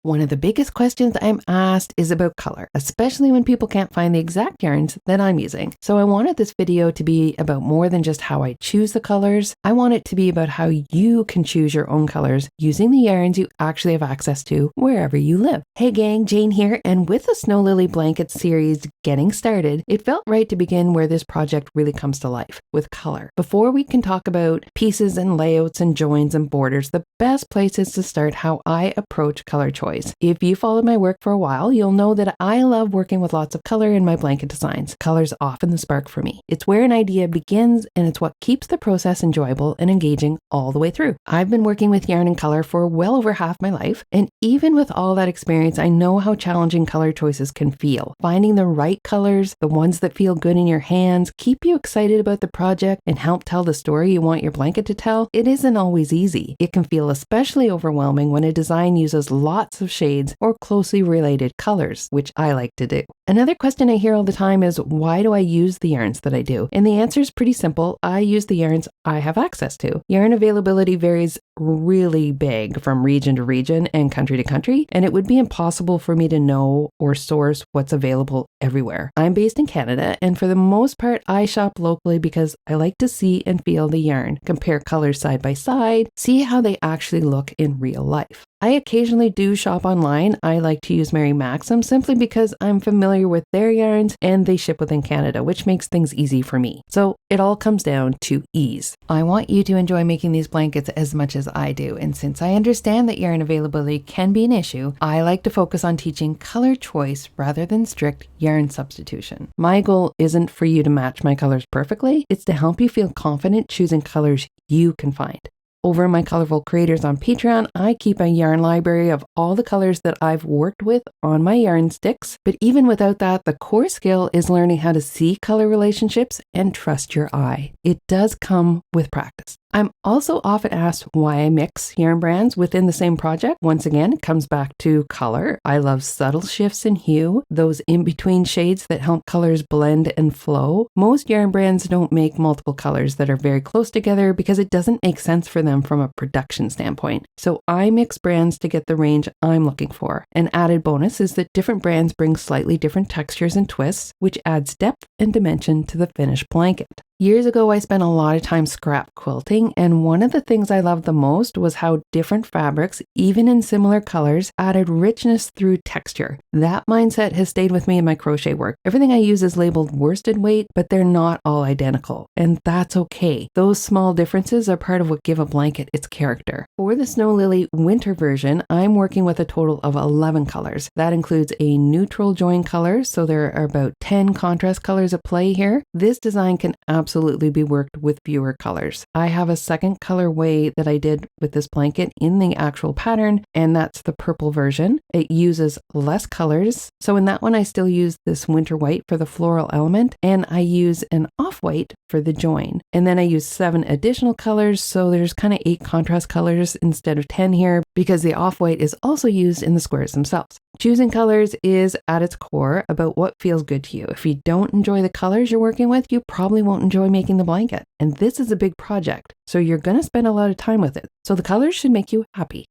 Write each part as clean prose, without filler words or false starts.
One of the biggest questions I'm asked is about color, especially when people can't find the exact yarns that I'm using. So I wanted this video to be about more than just how I choose the colors. I want it to be about how you can choose your own colors using the yarns you actually have access to wherever you live. Hey gang, Jane here, and with the Snow Lily blanket series getting started, it felt right to begin where this project really comes to life, with color. Before we can talk about pieces and layouts and joins and borders, the best place is to start how I approach color choice. If you followed my work for a while, you'll know that I love working with lots of color in my blanket designs. Color's often the spark for me. It's where an idea begins, and it's what keeps the process enjoyable and engaging all the way through. I've been working with yarn and color for well over half my life, and even with all that experience, I know how challenging color choices can feel. Finding the right colors, the ones that feel good in your hands, keep you excited about the project, and help tell the story you want your blanket to tell, it isn't always easy. It can feel especially overwhelming when a design uses lots of shades or closely related colors, which I like to do. Another question I hear all the time is, why do I use the yarns that I do? And the answer is pretty simple. I use the yarns I have access to. Yarn availability varies really big from region to region and country to country, and it would be impossible for me to know or source what's available everywhere. I'm based in Canada, and for the most part, I shop locally because I like to see and feel the yarn, compare colors side by side, see how they actually look in real life. I occasionally do shop online. I like to use Mary Maxim simply because I'm familiar with their yarns and they ship within Canada, which makes things easy for me. So it all comes down to ease. I want you to enjoy making these blankets as much as I do. And since I understand that yarn availability can be an issue, I like to focus on teaching color choice rather than strict yarn substitution. My goal isn't for you to match my colors perfectly. It's to help you feel confident choosing colors you can find. Over in my Colorful Creators on Patreon, I keep a yarn library of all the colors that I've worked with on my yarn sticks. But even without that, the core skill is learning how to see color relationships and trust your eye. It does come with practice. I'm also often asked why I mix yarn brands within the same project. Once again, it comes back to color. I love subtle shifts in hue, those in-between shades that help colors blend and flow. Most yarn brands don't make multiple colors that are very close together because it doesn't make sense for them from a production standpoint. So I mix brands to get the range I'm looking for. An added bonus is that different brands bring slightly different textures and twists, which adds depth and dimension to the finished blanket. Years ago, I spent a lot of time scrap quilting, and one of the things I loved the most was how different fabrics, even in similar colors, added richness through texture. That mindset has stayed with me in my crochet work. Everything I use is labeled worsted weight, but they're not all identical, and that's okay. Those small differences are part of what give a blanket its character. For the Snow Lily winter version, I'm working with a total of 11 colors. That includes a neutral join color, so there are about 10 contrast colors at play here. This design can absolutely be worked with fewer colors. I have a second colorway that I did with this blanket in the actual pattern, and that's the purple version. It uses less colors. So in that one, I still use this winter white for the floral element, and I use an off-white for the join. And then I use 7 additional colors, so there's kind of 8 contrast colors instead of 10 here, because the off-white is also used in the squares themselves. Choosing colors is at its core about what feels good to you. If you don't enjoy the colors you're working with, you probably won't enjoy making the blanket. And this is a big project, so you're going to spend a lot of time with it. So the colors should make you happy.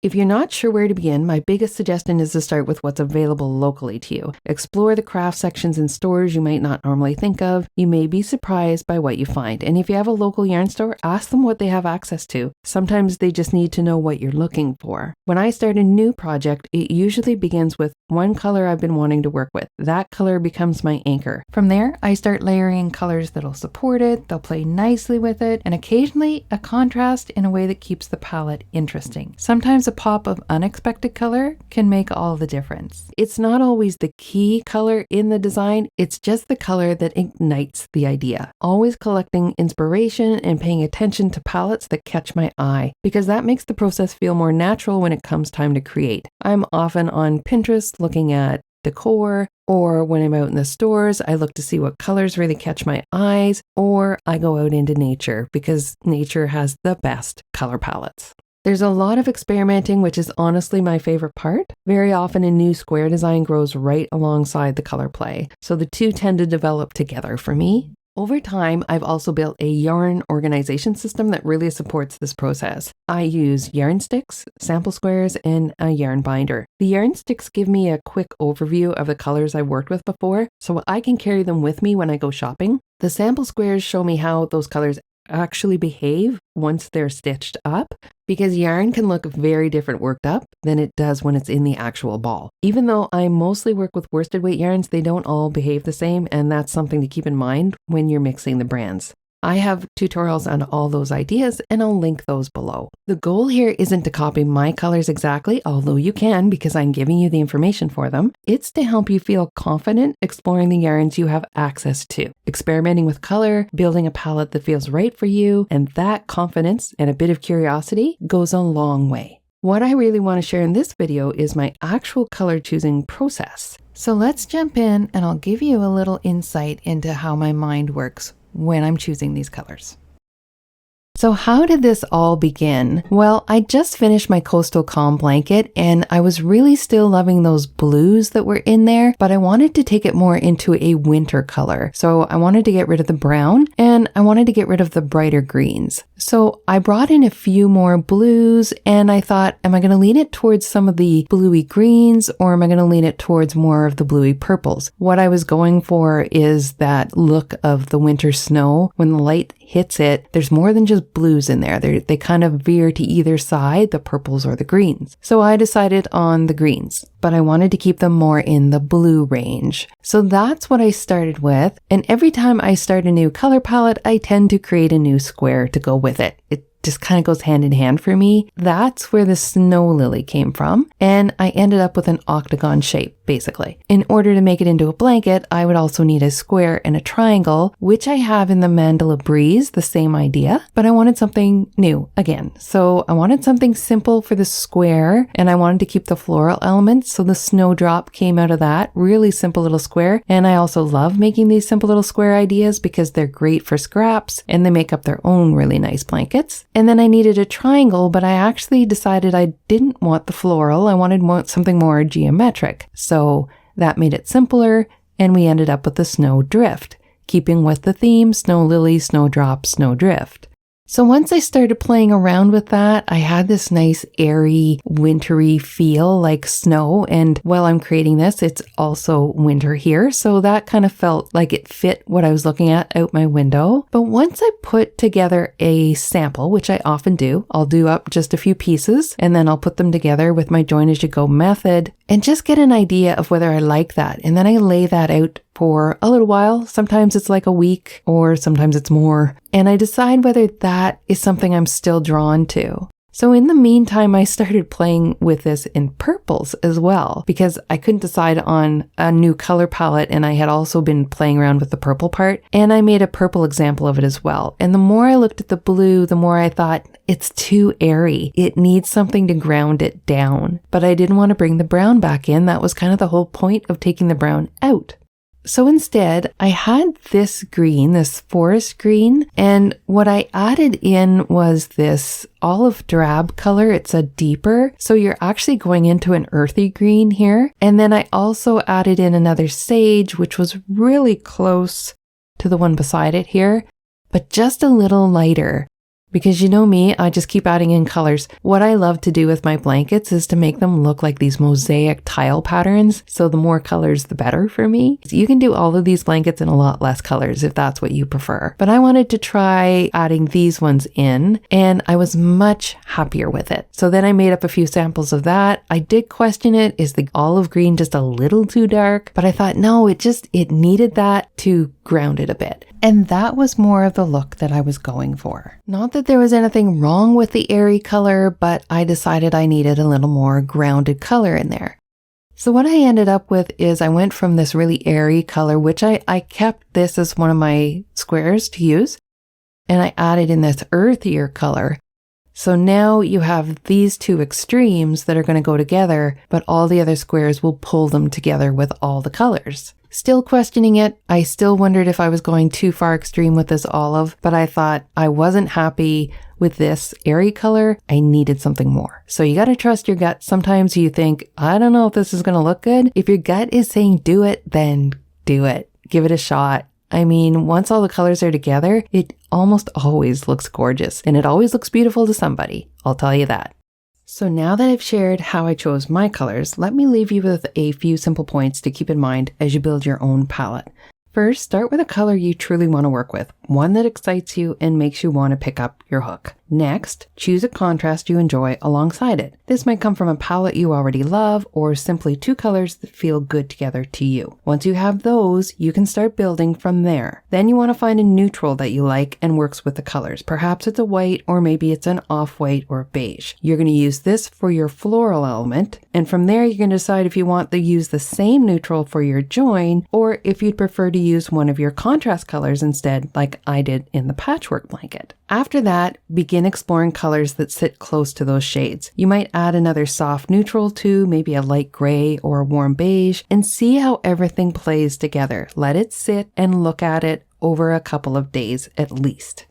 If you're not sure where to begin, my biggest suggestion is to start with what's available locally to you. Explore the craft sections in stores you might not normally think of. You may be surprised by what you find. And if you have a local yarn store, ask them what they have access to. Sometimes they just need to know what you're looking for. When I start a new project, it usually begins with one color I've been wanting to work with. That color becomes my anchor. From there, I start layering colors that'll support it, they'll play nicely with it, and occasionally a contrast in a way that keeps the palette interesting. Sometimes a pop of unexpected color can make all the difference. It's not always the key color in the design, it's just the color that ignites the idea. Always collecting inspiration and paying attention to palettes that catch my eye, because that makes the process feel more natural when it comes time to create. I'm often on Pinterest looking at decor, or when I'm out in the stores, I look to see what colors really catch my eyes, or I go out into nature because nature has the best color palettes. There's a lot of experimenting, which is honestly my favorite part. Very often a new square design grows right alongside the color play, so the two tend to develop together for me. Over time, I've also built a yarn organization system that really supports this process. I use yarn sticks, sample squares, and a yarn binder. The yarn sticks give me a quick overview of the colors I've worked with before, so I can carry them with me when I go shopping. The sample squares show me how those colors actually behave once they're stitched up, because yarn can look very different worked up than it does when it's in the actual ball. Even though I mostly work with worsted weight yarns, they don't all behave the same, and that's something to keep in mind when you're mixing the brands. I have tutorials on all those ideas, and I'll link those below. The goal here isn't to copy my colors exactly, although you can because I'm giving you the information for them. It's to help you feel confident exploring the yarns you have access to, experimenting with color, building a palette that feels right for you, and that confidence and a bit of curiosity goes a long way. What I really want to share in this video is my actual color choosing process. So let's jump in and I'll give you a little insight into how my mind works when I'm choosing these colors. So how did this all begin? Well, I just finished my Coastal Calm blanket and I was really still loving those blues that were in there, but I wanted to take it more into a winter color. So I wanted to get rid of the brown and I wanted to get rid of the brighter greens. So I brought in a few more blues and I thought, am I going to lean it towards some of the bluey greens or am I going to lean it towards more of the bluey purples? What I was going for is that look of the winter snow. When the light hits it, there's more than just blues in there. They kind of veer to either side, the purples or the greens. So I decided on the greens, but I wanted to keep them more in the blue range. So that's what I started with. And every time I start a new color palette, I tend to create a new square to go with it. It just kind of goes hand in hand for me. That's where the snow lily came from. And I ended up with an octagon shape, basically. In order to make it into a blanket, I would also need a square and a triangle, which I have in the Mandala Breeze, the same idea, but I wanted something new again. So I wanted something simple for the square and I wanted to keep the floral elements. So the snowdrop came out of that really simple little square. And I also love making these simple little square ideas because they're great for scraps and they make up their own really nice blankets. And then I needed a triangle, but I actually decided I didn't want the floral. I wanted something more geometric. So that made it simpler and we ended up with the snow drift, keeping with the theme, snow lily, snowdrop, snow drift. So once I started playing around with that, I had this nice airy, wintry feel like snow. And while I'm creating this, it's also winter here. So that kind of felt like it fit what I was looking at out my window. But once I put together a sample, which I often do, I'll do up just a few pieces and then I'll put them together with my join as you go method and just get an idea of whether I like that. And then I lay that out for a little while. Sometimes it's like a week or sometimes it's more. And I decide whether that is something I'm still drawn to. So in the meantime, I started playing with this in purples as well because I couldn't decide on a new color palette and I had also been playing around with the purple part and I made a purple example of it as well. And the more I looked at the blue, the more I thought it's too airy. It needs something to ground it down. But I didn't want to bring the brown back in. That was kind of the whole point of taking the brown out. So instead, I had this green, this forest green, and what I added in was this olive drab color. It's a deeper, so you're actually going into an earthy green here. And then I also added in another sage, which was really close to the one beside it here, but just a little lighter. Because you know me, I just keep adding in colors. What I love to do with my blankets is to make them look like these mosaic tile patterns. So the more colors, the better for me. So you can do all of these blankets in a lot less colors if that's what you prefer. But I wanted to try adding these ones in and I was much happier with it. So then I made up a few samples of that. I did question it. Is the olive green just a little too dark? But I thought, no, it needed that to ground it a bit. And that was more of the look that I was going for. Not that there was anything wrong with the airy color, but I decided I needed a little more grounded color in there. So what I ended up with is I went from this really airy color, which I kept this as one of my squares to use, and I added in this earthier color. So now you have these two extremes that are going to go together, but all the other squares will pull them together with all the colors. Still questioning it. I still wondered if I was going too far extreme with this olive, but I thought I wasn't happy with this airy color. I needed something more. So you got to trust your gut. Sometimes you think, I don't know if this is going to look good. If your gut is saying do it, then do it. Give it a shot. I mean, once all the colors are together, it almost always looks gorgeous, and it always looks beautiful to somebody, I'll tell you that. So now that I've shared how I chose my colors, let me leave you with a few simple points to keep in mind as you build your own palette. First, start with a color you truly want to work with, one that excites you and makes you want to pick up your hook. Next, choose a contrast you enjoy alongside it. This might come from a palette you already love or simply two colors that feel good together to you. Once you have those, you can start building from there. Then you want to find a neutral that you like and works with the colors. Perhaps it's a white or maybe it's an off-white or beige. You're going to use this for your floral element, and from there you can decide if you want to use the same neutral for your join or if you'd prefer to use one of your contrast colors instead, like I did in the patchwork blanket. After that, begin exploring colors that sit close to those shades. You might add another soft neutral too, maybe a light gray or a warm beige, and see how everything plays together. Let it sit and look at it over a couple of days at least.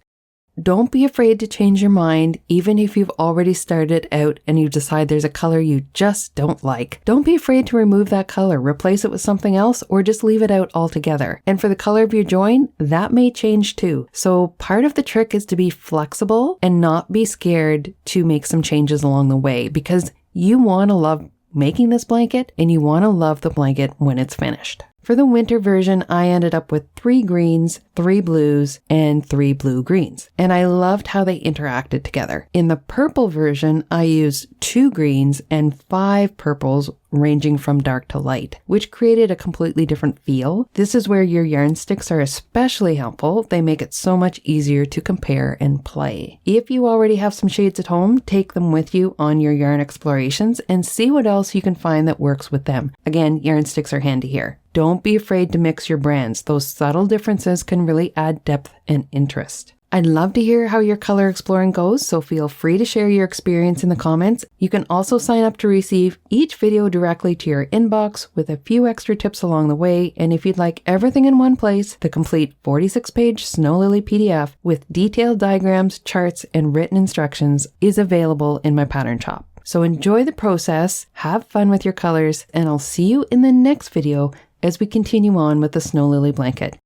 Don't be afraid to change your mind, even if you've already started out and you decide there's a color you just don't like. Don't be afraid to remove that color, replace it with something else, or just leave it out altogether. And for the color of your join, that may change too. So part of the trick is to be flexible and not be scared to make some changes along the way, because you want to love making this blanket and you want to love the blanket when it's finished. For the winter version, I ended up with 3 greens, 3 blues, and 3 blue-greens. And I loved how they interacted together. In the purple version, I used 2 greens and 5 purples ranging from dark to light, which created a completely different feel. This is where your yarn sticks are especially helpful. They make it so much easier to compare and play. If you already have some shades at home, take them with you on your yarn explorations and see what else you can find that works with them. Again, yarn sticks are handy here. Don't be afraid to mix your brands. Those subtle differences can really add depth and interest. I'd love to hear how your color exploring goes, so feel free to share your experience in the comments. You can also sign up to receive each video directly to your inbox with a few extra tips along the way. And if you'd like everything in one place, the complete 46-page Snow Lily PDF with detailed diagrams, charts, and written instructions is available in my pattern shop. So enjoy the process, have fun with your colors, and I'll see you in the next video as we continue on with the Snow Lily blanket.